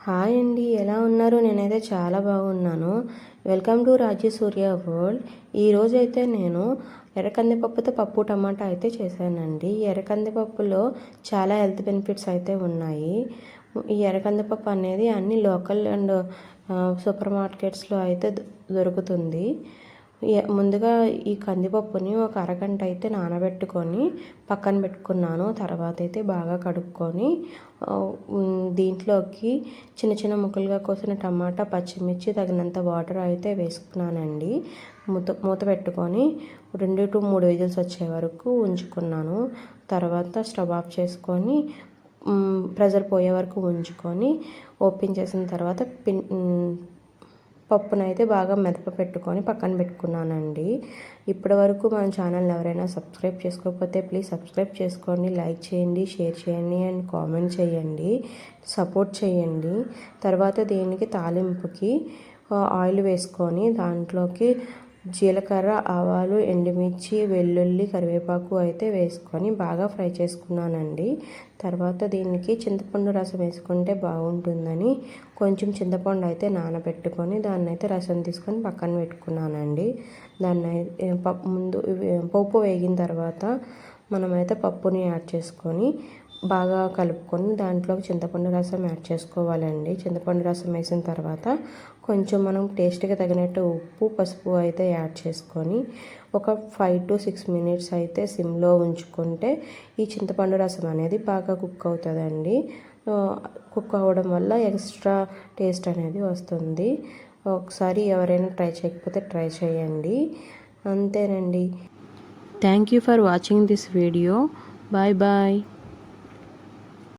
Hi అండి, ఎలా ఉన్నారు? నేనైతే చాలా బాగున్నాను. Welcome to Raji Surya world. ఈరోజు అయితే నేను ఎర్రకందిపప్పుతో పప్పు టమాటా అయితే చేశానండి. ఈ ఎర్రకందిపప్పులో చాలా హెల్త్ బెనిఫిట్స్ అయితే ఉన్నాయి. ఈ ఎర్రకందిపప్పు అనేది అన్ని లోకల్ అండ్ సూపర్ మార్కెట్స్లో అయితే దొరుకుతుంది. ముందుగా ఈ కందిపప్పుని ఒక అరగంట అయితే నానబెట్టుకొని పక్కన పెట్టుకున్నాను. తర్వాత అయితే బాగా కడుక్కొని దీంట్లోకి చిన్న చిన్న ముక్కలుగా కోసిన టమాటా, పచ్చిమిర్చి, తగినంత వాటర్ అయితే వేసుకున్నానండి. మూత పెట్టుకొని 2 to 3 విజిల్స్ వచ్చే వరకు ఉంచుకున్నాను. తర్వాత స్టవ్ ఆఫ్ చేసుకొని ప్రెజర్ పోయే వరకు ఉంచుకొని ఓపెన్ చేసిన తర్వాత పప్పునైతే బాగా పెట్టుకొని పక్కన పెట్టుకున్నానండి. ఇప్పటి వరకు మన ఛానల్ని ఎవరైనా సబ్స్క్రైబ్ చేసుకోకపోతే ప్లీజ్ సబ్స్క్రైబ్ చేసుకోండి, లైక్ చేయండి, షేర్ చేయండి అండ్ కామెంట్ చేయండి, సపోర్ట్ చేయండి. తర్వాత దీనికి తాలింపుకి ఆయిల్ వేసుకొని దాంట్లోకి జీలకర్ర, ఆవాలు, ఎండుమిర్చి, వెల్లుల్లి, కరివేపాకు అయితే వేసుకొని బాగా ఫ్రై చేసుకున్నానండి. తర్వాత దీనికి చింతపండు రసం వేసుకుంటే బాగుంటుందని కొంచెం చింతపండు అయితే నానబెట్టుకొని దాన్ని అయితే రసం తీసుకొని పక్కన పెట్టుకున్నానండి. దాన్ని పప్పు వేగిన తర్వాత మనమైతే పప్పుని యాడ్ చేసుకొని బాగా కలుపుకొని దాంట్లోకి చింతపండు రసం యాడ్ చేసుకోవాలండి. చింతపండు రసం వేసిన తర్వాత కొంచెం మనం టేస్ట్కి తగినట్టు ఉప్పు, పసుపు అయితే యాడ్ చేసుకొని ఒక 5 to 6 minutes అయితే సిమ్లో ఉంచుకుంటే ఈ చింతపండు రసం అనేది బాగా కుక్ అవుతుందండి. కుక్ అవ్వడం వల్ల ఎక్స్ట్రా టేస్ట్ అనేది వస్తుంది. ఒకసారి ఎవరైనా ట్రై చేయకపోతే ట్రై చేయండి. అంతేనండి. Thank you for watching this video. Bye bye.